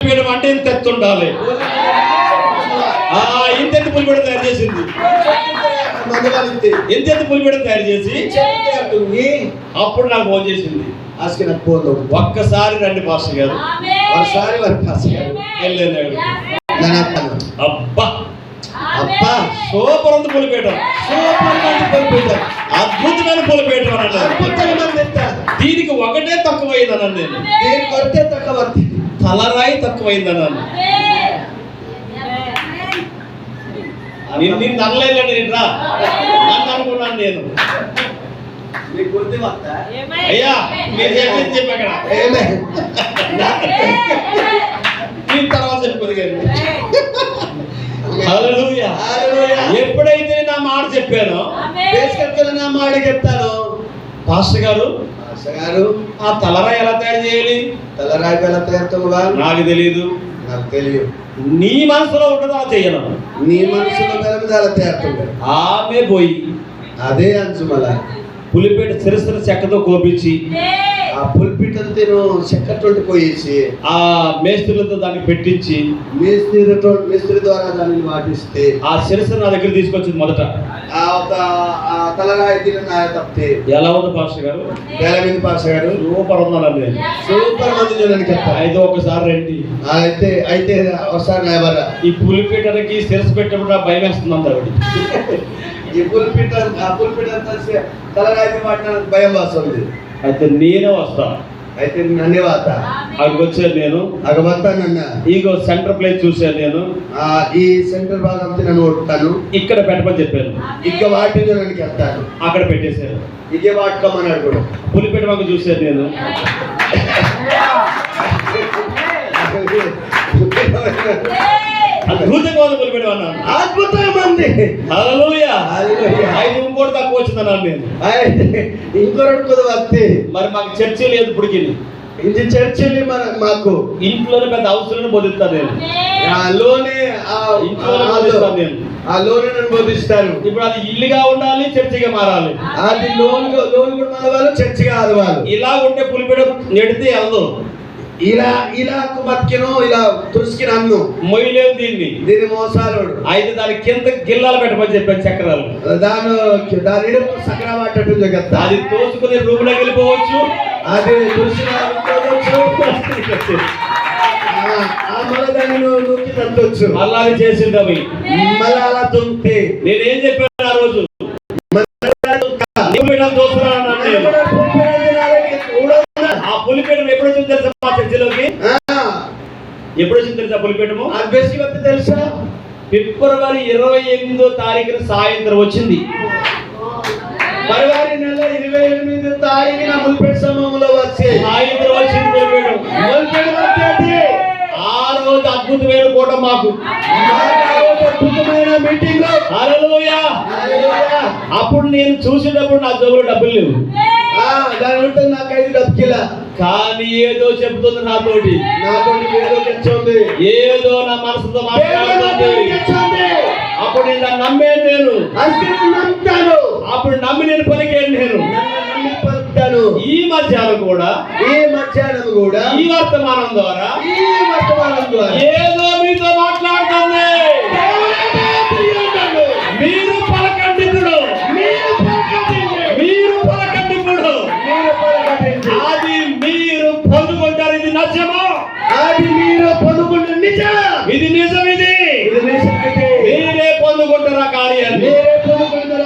పులిపీఠం అంటే ఇంత ఎత్తు ఉండాలి. ఇంతెత్తు పులిపీఠం తయారు చేసింది. ఇంతెత్తు పులిపీఠం తయారు చేసి అప్పుడు నాకు ఫోన్ చేసింది. ఒక్కసారి రండి పాస్టర్ గారు, ఒకసారి వారి పాస్టర్ గారు వెళ్ళాడు. అబ్బా అబ్బా సూపర్ ఉంది పులిపీఠం, పులిపీఠం, అద్భుతమైన పులిపీఠం అన్నాడు. దీనికి ఒకటే తక్కువైందన్నాను నేను, దీనికి ఒకటే తక్కువ, తలరాయి తక్కువైందన్నాను. నిన్ను అనలేదండి, నేను రా నన్ను అనుకున్నాను నేను. అయ్యా మీరు చెప్పి అక్కడ నేను తర్వాత చెప్పదు కానీ ఎప్పుడైతే నా మాట చెప్పానో నా మాట చెప్తాను. పాస్టర్ గారు ఆ తలరాయి ఎలా తయారు చేయాలి? తలరాయి ఎలా తయారు నాకు తెలియదు. నీ మనసులో ఉంటుందో అలా చెయ్యను. నీ మనసులో అలా తయారు. ఆమె పోయి అదే అంచుమల పులిపేట సిరసిర చెక్కతో కోపించి ఆ పులిపీటంతో చెక్కతోటి పోయేసి ఆ మేస్త్రులతో దాన్ని పెట్టించి మేస్త్రి ద్వారా దాన్ని వాటిస్తే ఆ శిరస్సు నా దగ్గర తీసుకొచ్చింది. మొదట తలరాయి తప్పితే ఎలా ఉంది పాస్టర్ గారు? పాస్టర్ గారు సూపర్ ఉందండి, సూపర్ మంది చూడండి. అయితే ఒకసారి రండి. అయితే ఒకసారి ఈ పులిపీటకి శిరస్సు పెట్టినప్పుడు నాకు భయం వేస్తుంది ఆవిడ. ఈ పులిపీట తలరాయి వాటిన భయం వస్తుంది. అయితే నేనే వస్తాను. అయితే నన్నే వాత అక్కడికి వచ్చాను నేను. అగవస్తానన్న ఈగో సెంటర్ ప్లేస్ చూశాను నేను. ఈ సెంటర్ భాగం నన్ను కొట్టాను. ఇక్కడ పెట్టమని చెప్పాను. ఇక వాటిని నన్ను వెళ్తాను. అక్కడ పెట్టేశాను. ఇదే వాడుకోమన్నాడు కూడా. పులిపేట మాకు చూశాను నేను. అద్భుతంగా పులిపేట అన్నాను. అద్భుతమంది. హల్లెలూయా. ఐదు ఇంకోటి తక్కువ వచ్చిందన్నాను నేను. ఇంకోటి వస్తే మరి మాకు చర్చ లేదు. ఇప్పటికి ఇది చర్చని మాకు ఇంట్లోనే పెద్ద అవసరం బోధిస్తాను నేను. ఇంట్లోనే బోధిస్తాను నేను. ఆ లోన్ నన్ను బోధిస్తాను. ఇప్పుడు అది ఇల్లుగా ఉండాలి, చర్చిగా మారాలి. అది లోన్ కూడా మారవాలి, చర్చిగా ఆడవాలి. ఇలా ఉంటే పులిపేట నెడితే వెళ్దు. ఇలా బతికిను, ఇలా తుడిసికి నన్ను మొయ్యలేదు దీన్ని మోసాలోడు. అయితే దాని కింద గిల్లాలు పెట్టమని చెప్పాను. చక్రాలు దాని సకరా పట్టట్టు జగత్తా. అది తోసుకుని రూమ్ లోకి వెళ్ళిపోవచ్చు. అది తుడిసిన దాన్ని నూకి తంతొచ్చు. అలా చేసింది అవి. మళ్ళీ అలా తుంటే నేనేం చెప్పాను ఆ రోజు? ఆ పులిపేటం ఎప్పుడు వచ్చింది తెలుసా మా చర్చిలోకి? ఎప్పుడు వచ్చింది తెలుసా పులిపేటము? తెలుసా? ఫిబ్రవరి 28వ తారీఖున సాయంత్రం వచ్చింది. ఫిబ్రవరి నెల 28వ తారీఖున పులిపేట సమయంలో వచ్చి సాయంత్రం వచ్చింది పులిపేటం. ఆ రోజు అద్భుతమైన కూట మాకు, అద్భుతమైన మీటింగ్. హల్లెలూయా. అప్పుడు నేను చూసేటప్పుడు నా జోబులో డబ్బులు లేవు. దాని ఉంటే నాకు 5 డబ్బుకిలా. కానీ ఏదో చెబుతుంది నాతోటి ఏదో తెచ్చింది. ఏదో నా మనసుతో మాట్లాడుతుంది. అప్పుడు నేను దాన్ని నమ్మాను. నేను నమ్ముతాను. అప్పుడు నమ్మి నేను పలికాను. నేను ఈ మధ్యాహ్నం కూడా ఈ వర్తమానం ద్వారా ఏదో మీతో మాట్లాడుతుంది. మీరు పలకండి ఇప్పుడు, మీరు పలకండి ఇప్పుడు. అది మీరు పొందుకుంటారు. ఇది నిజమో? అది మీరు పొందుకుంటారు. నిజం. ఇది నిజం. ఇది మీరే పొందుకుంటారు ఆ కార్యాన్ని. మీరే పొందుకుంటారు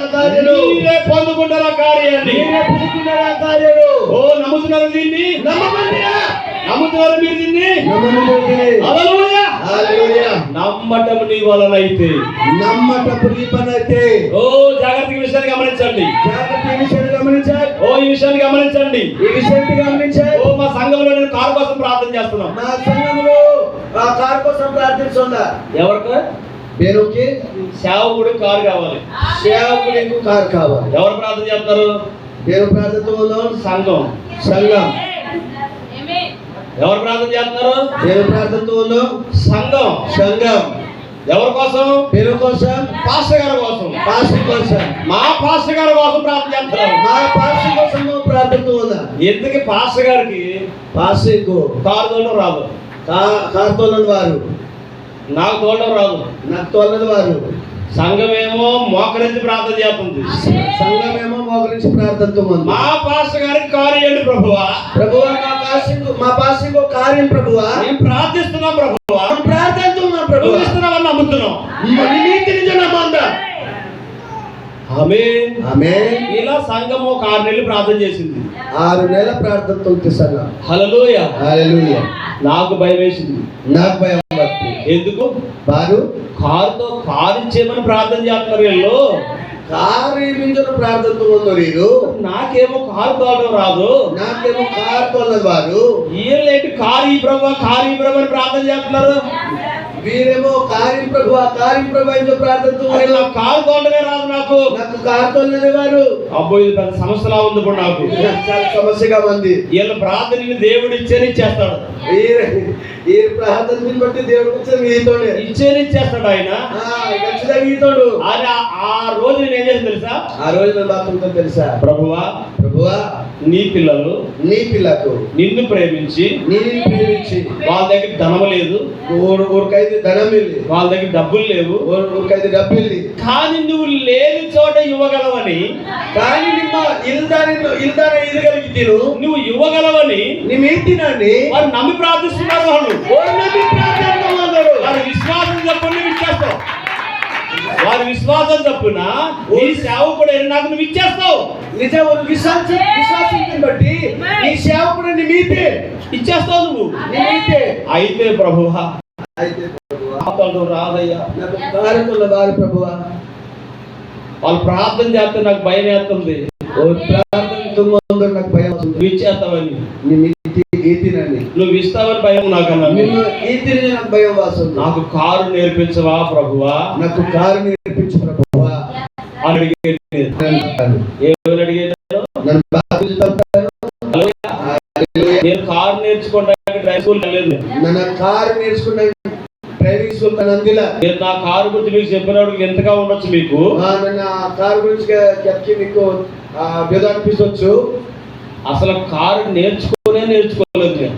ఆ కార్యాన్ని. ఓ నమ్ముతున్నారు దీన్ని? నమ్ముతున్నారు మీరు దీన్ని? హల్లెలూయా. నమ్మటం నీ వలనైతే, ఓ జాగ్రత్తగా విషయాన్ని గమనించండి. ఓ ఈ విషయాన్ని గమనించండి. ఓ మా సంఘంలో నేను కారు కోసం ప్రార్థన చేస్తున్నాను. మా సంఘంలో ఆ కారు కోసం ప్రార్థిస్తున్నా. ఎవరికి? పేరుకి సేవకుడికి కారు కావాలి. సేవకుడికి కారు కావాలి. ఎవరు ప్రార్థన చేస్తారు? పేరు ప్రార్థనలో సంఘం. ఎవరు ప్రార్థన చేస్తున్నారు? పేరు ప్రార్థనలో సంఘం. ఎవరి కోసం? పేరు కోసం. పాస్టర్ గారి కోసం. మా పాస్టర్ గారి కోసం ప్రార్థన చేస్తారు. మా పాస్టర్ కోసం ప్రార్థన. ఎందుకు? పాస్టర్ గారికి కారు తోలడం రాదు. కారు తోలని వారు, నాకు తోలడం రాదు. నాకు తోలని వారు, సంఘమేమో మోకరించి ప్రార్థన చేస్తుంది. సంఘమేమో మోకరించి ప్రార్థనతో ఉంది. మా పాస్టర్ గారికి కారు ఇవ్వండి ప్రభువా, ప్రభువా మా పాస్టింగ్ కార్యం ప్రభువా, మేము ప్రార్థిస్తున్నాం ప్రభువా, ప్రార్థనతో ఉన్నాం నువ్వు ప్రభువా, ఇస్తున్నావని నమ్ముతున్నాం. నీ నీతి నిజం నమ్మందా. ఆమేన్. ఆమేన్. ఇలా సంఘము ఒక 6 నెలలు ప్రార్థన చేసింది. 6 నెలల ప్రార్థనతో ఉంది సంఘం. హల్లెలూయా. హల్లెలూయా. నాకు భయం వేసింది. నాకు భయం పడుతుంది. ఎందుకు? వారు కారు ఇచ్చేయమని ప్రార్థన చేస్తున్నారు వీళ్ళు. కారు మించిన ప్రార్థనతో ఉన్నారు వీరు. నాకేమో కారు తోలడం రాదు. నాకేమో కారు తోలదు వారు. వీళ్ళేంటి కారు ఈ ప్రభు అని ప్రార్థన చేస్తున్నారు. వీరేమో కార్యం ప్రభు ఇంకో ప్రార్థనతో అరే, నాకు కారు తోలడమే రాదు. నాకు కారు తోలనే వారు. అబ్బో, ఇది పెద్ద సమస్యలా ఉంది ఇప్పుడు నాకు. చాలా సమస్యగా ఉంది. వీళ్ళ ప్రార్థనని దేవుడు ఇచ్చేస్తాడు. ఈ ప్రార్థనని బట్టి దేవుడు ఇచ్చేస్తాడు ఆయన. ఖచ్చితంగా ఈతోడు. ఆయన ఆ రోజు నేను ఏం చేసి తెలుసా? ఆ రోజు నేను బాత్రూంతో తెలుసా? ప్రభువా నీ పిల్లలు నీ పిల్లకు నిన్ను ప్రేమించి వాళ్ళ దగ్గర ధనము లేదు, ఊరికైతే ధనం లేదు, వాళ్ళ దగ్గర డబ్బులు లేవు, ఊరికైతే డబ్బులు లేదు, కానీ నువ్వు లేని చోట ఇవ్వగలవని, కానీ ఇవ్వగలిగి నువ్వు ఇవ్వగలవని నీ మీటినాన్ని వారు నమ్మి ప్రార్థిస్తున్నారు. వారి విశ్వాసం తప్పుని ఇచ్చేస్తావు. వారి విశ్వాసం తప్పున నీ సేవకుడు నాకు నువ్వు ఇచ్చేస్తావు. నిజం విశ్వాసం బట్టి నీ సేవకుడు నీ మీతే ఇచ్చేస్తావు. నువ్వు అయితే ప్రభువా రాదయ్యా వారు ప్రభువా వాళ్ళు ప్రార్థన చేస్తే నాకు భయం వేస్తుంది. నాకు భయం నువ్వు ఇచ్చేస్తావని, నువ్వు ఇస్తావని భయం నాకన్నా. నాకు భయం వాస్తుంది. నాకు కారు నేర్పించవా ప్రభువా, నాకు కారు నేర్పించు ప్రభువా అని అడిగాను. ఏమని అడిగాను? నేను కారు నేర్చుకోవడానికి డ్రైవింగ్ స్కూల్ వెళ్ళలేదు. కారు నేర్చుకున్నాను డ్రైవింగ్ స్కూల్ నేను నా కారు గురించి మీకు చెప్పినప్పుడు ఎంతగా ఉండొచ్చు మీకు. నన్ను ఆ కారు గురించి చెప్పి మీకు ఏదో అనిపించవచ్చు. అసలు కారు నేర్చుకోలేదు నేను.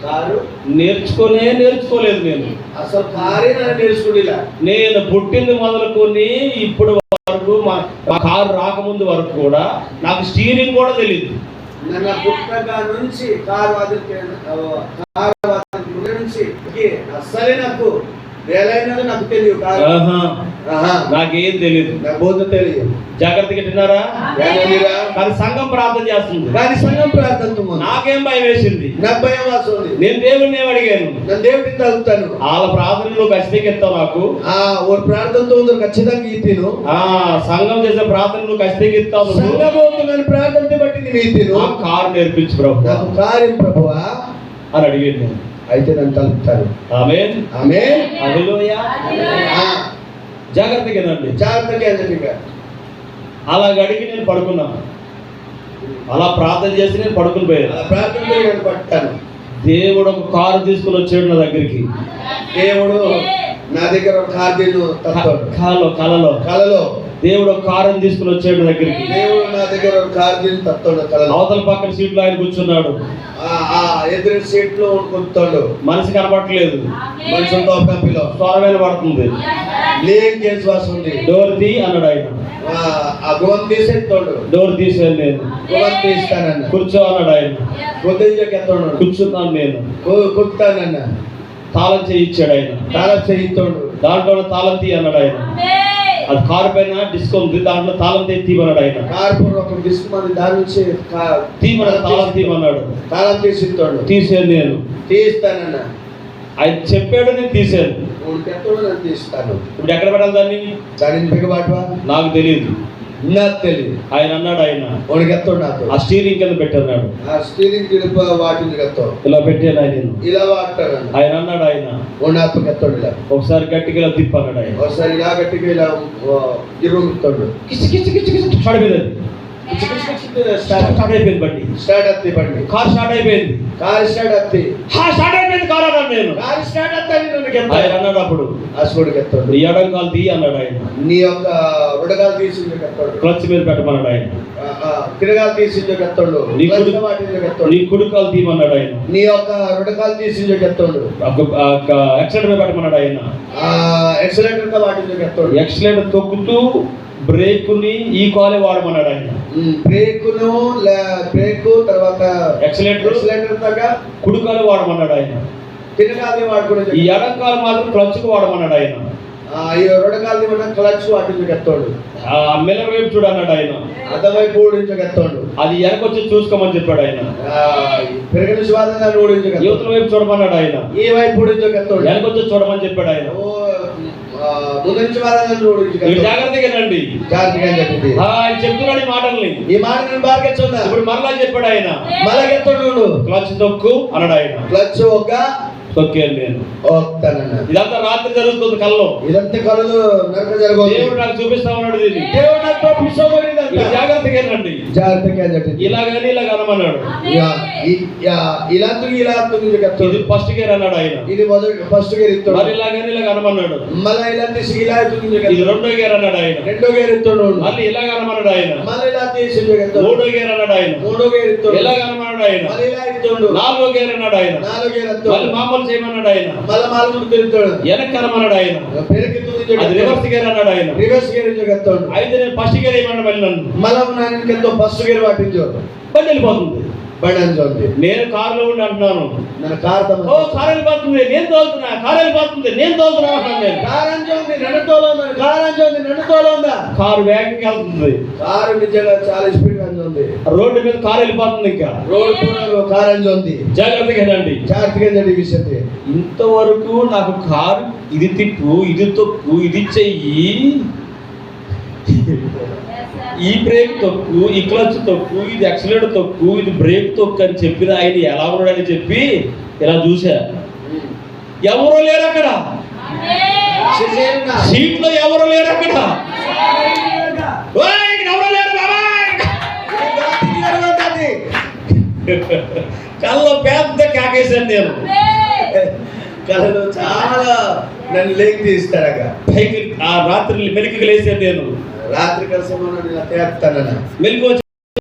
కారు నేర్చుకోలేదు నేను. అసలు కారే నేర్చుకోలేలా. నేను పుట్టింది మొదలుకొని ఇప్పుడు వరకు మా కారు రాకముందు వరకు కూడా నాకు స్టీరింగ్ కూడా తెలియదు. నన్ను పుట్టగా నుంచి కారు నుంచి అస్సలే నాకు వేలైనది నాకు తెలియదు. నాకేం తెలియదు. నా బోధ తెలియదు. జాగ్రత్తగా తిన్నారా? కానీ సంఘం ప్రార్థన చేస్తుంది. కానీ సంఘం ప్రార్థన నాకేం భయం వేసింది. నాకు భయం వస్తుంది. నేను దేవుడిని అడిగాను. నేను దేవుడిని తగ్గుతాను. వాళ్ళ ప్రార్థనలో ఖచ్చితంగా ఎత్తావు. నాకు ఒక ప్రార్థనతో ఉందో ఖచ్చితంగా ఈతీను. సంఘం చేసే ప్రార్థనలు ఖచ్చితంగా ఇస్తావు. సంఘం ప్రార్థన బట్టి నేను ఈతీను. కారు నేర్పించు ప్రభు, నాకు కార్యం ప్రభువా అని అడిగాను నేను. అయితే నన్ను తలుపుతారు. ఆమేన్. ఆమేన్. హల్లెలూయా. జాగ్రత్తగా అలా అడిగి నేను పడుకున్నాను. అలా ప్రార్థన చేసి నేను పడుకుని పోయాను. దేవుడు ఒక కారు తీసుకుని వచ్చాడు నా దగ్గరికి. దేవుడు నా దగ్గర ఒక కారు కలలో దేవుడు ఒక కారు తీసుకుని వచ్చాడు దగ్గరికి. దేవుడు నా దగ్గర ఒక కారు అవతల పక్కన సీట్లో ఆయన కూర్చున్నాడు. ఎదురు సీట్లో కూర్చుంటాడు. మనిషి కనపడట్లేదు. మనిషి త్వరమైన పడుతుంది. శ్వాస ఉంది. డోర్ తీ అన్నాడు ఆయన. ఆ గోం తీసేస్తాడు. డోర్ తీసాను నేను. గోం తీస్తానన్న. కూర్చో అన్నాడు ఆయన. కూర్చున్నాను నేను. కూర్చుతానన్న. తాళం చేయించాడు ఆయన. తాళం చేయిస్తాడు. దాంట్లో తాళం తీ అన్నాడు ఆయన. అది కారు పైన డిస్క్ ఉంది, దాంట్లో తాళం తీయమన్నాడు ఆయన. కారు ఒక డిస్క్ మంది దాని నుంచి తీయమన్నాడు. తాళం తీయమన్నాడు. తాళం తీసిస్తాడు. తీసాను నేను. తీస్తానన్న. ఆయన చెప్పాడు, నేను తీసాను. తీస్తాను. ఇప్పుడు ఎక్కడ పెట్టాలి దాన్ని బిగబాటువా? నాకు తెలియదు. నాకు తెలియదు. ఆయన అన్నాడు. ఆయన నాతో ఆ స్టీరింగ్ కింద పెట్టాడు. ఆ స్టీరింగ్ వాటిని ఇలా పెట్టాను ఆయన. ఇలా వాడతాడు ఆయన. అన్నాడు ఆయన. నాతో గెత్తాడు. ఇలా ఒకసారి గట్టిగా ఇలా తిప్పన్నాడు ఆయన. ఒకసారి ఇలా గట్టిగా ఇలా ఇరుముతాడు. స్టార్ట్ అయిపోయింది బండి. స్టార్ట్ అవుతుంది బండి. కార్ స్టార్ట్ అయిపోయింది. కారు స్టార్ట్ అవుతుంది. స్టార్ట్ అయిపోయింది కారు అన్నాడు నేను. కారు స్టార్ట్ అవుతాను ఆయన అన్నాడు. అప్పుడు అసలు గెత్తాడు. నీ ఎడంకాలు తీ అన్నాడు ఆయన. నీ యొక్క ఉడగాలు తీసి క్లచ్ మీద పెట్టమన్నాడు ఆయన. కిరగాలు తీసించగెత్తుండు, నీ కుడి వాటించగెత్తుండు, నీ కుడికాలు తీయమన్నాడు ఆయన. నీ యొక్క రుడకాలు తీసించగెత్తుండు, ఎక్సలేటర్ పెట్టమన్నాడు ఆయన. ఎక్సలేటర్ తో వాటించగెత్తుండు, ఎక్సలేటర్ తొక్కుతూ బ్రేకుని ఈ కాలే వాడమన్నాడు ఆయన. బ్రేకు తర్వాత ఎక్సలేటర్ తగ్గ కుడికాలు వాడమన్నాడు ఆయన. కిరగాలి వాడుకునే ఈ ఎడంకాలు మాత్రం క్లచ్కు వాడమన్నాడు ఆయన. ఈ రుడకాలు క్లచ్ వాటించగెత్తుండు, మిల్లర్ వైపు చూడన్నాడు ఆయన. అర్థవైపు ఓడించగెత్తుండు, అది వెనకొచ్చి చూసుకోమని చెప్పాడు ఆయన. పెరిగిన స్వాతంత్రాన్ని ఓడించగెత్తుండు, యువతల వైపు చూడమన్నాడు ఆయన. ఈ వైపు ఓడించగెత్తుండు, వెనకొచ్చి చూడమని చెప్పాడు ఆయన. ముందు స్వాతంత్రాన్ని ఓడించగెత్తుండు. జాగ్రత్తగా రండి, జాగ్రత్తగా చెప్పింది ఆయన చెప్తున్నాడు ఈ మాటల్ని. ఈ మాట నేను బాగా చూద్దా. ఇప్పుడు మరలా చెప్పాడు ఆయన. మళ్ళా ఎత్తుండు, క్లచ్ తొక్కు అన్నాడు ఆయన. క్లచ్ ఒక తొక్కాను నేను. ఇదంతా రాత్రి జరుగుతుంది కల్లో. ఇదంతా కళ్ళు నరక జరుగుతుంది. దేవుడు నాకు చూపిస్తా ఉన్నాడు దీన్ని. దేవుడు నాకు చూపిస్తాడు. జాగ్రత్తగా రండి, జాగ్రత్తగా చెప్పింది. ఇలాగని ఇలాగ అనమన్నాడు. ఇది ఫస్ట్ గేర్ అన్నాడు ఆయన. ఇది మొదటి ఫస్ట్ గేర్ ఇస్తాడు. మరి ఇలాగని ఇలాగ అనమన్నాడు. మళ్ళీ ఇలా తీసి ఇలా ఇది రెండో గేర్ అన్నాడు ఆయన. రెండో గేర్ ఇస్తాడు. మళ్ళీ ఇలాగ అనమన్నాడు ఆయన. మళ్ళీ ఇలా తీసి మూడో గేర్ అన్నాడు ఆయన. మూడో గేర్ ఇస్తాడు. ఇలాగ అనమన్నాడు ఆయన. మళ్ళీ ఇలా ఇస్తాడు. నాలుగో గేర్ అన్నాడు ఆయన. నాలుగో గేర్ ఇస్తాడు. మళ్ళీ మామూలు చేయమన్నాడు ఆయన. మళ్ళీ మామూలు తిరుగుతాడు. వెనక్కి అనమన్నాడు ఆయన. అది రివర్స్ గేర్ అన్నాడు ఆయన. రివర్స్ గేర్ ఇస్తాడు. అయితే నేను ఫస్ట్ గేర్ ఏమన్నా మళ్ళీ నన్ను మళ్ళీ నేను ఫస్ట్ గేర్ పట్టించు, బండి వెళ్ళిపోతుంది. బండి అంచోంది. నేను కారులో ఉండి అంటున్నాను, నన్ను కారు ఓ కారు వెళ్ళిపోతుంది, నేను తోలుతున్నా, కారు వెళ్ళిపోతుంది, నేను తోలుతున్నా అంటున్నాను నేను. కారు అంచోంది, నన్ను తోలుందా, కారు అంచోంది, నన్ను తోలుందా. కారు వేగంగా వెళ్తుంది. కారు నిజంగా చాలా స్పీడ్ అంచోంది. రోడ్డు మీద కారు వెళ్ళిపోతుంది. ఇంకా రోడ్డు కారు అంచోంది. జాగ్రత్తగా రండి, జాగ్రత్తగా విషయం. ఇంతవరకు నాకు కారు ఇది తిప్పు, ఇది తొక్కు, ఇది చెయ్యి, ఈ బ్రేక్ తొక్కు, ఈ క్లచ్ తొక్కు, ఇది యాక్సిలేటర్ తొక్కు, ఇది బ్రేక్ తొక్కు అని చెప్పిన ఆయన ఎలా ఉన్నాడని చెప్పి ఇలా చూసా. ఎవరో లేరు అక్కడ, సీట్లో ఎవరో లేరు అక్కడ. ఎవరో లేరు కళ్ళలో పెద్ద కేకేశాను నేను. కళలో చాలా నన్ను లేకి తీస్తాడు. పైకి ఆ రాత్రి మెలికి లేసాను నేను. రాత్రి కలిసి తేస్తాను. మెలికి వచ్చి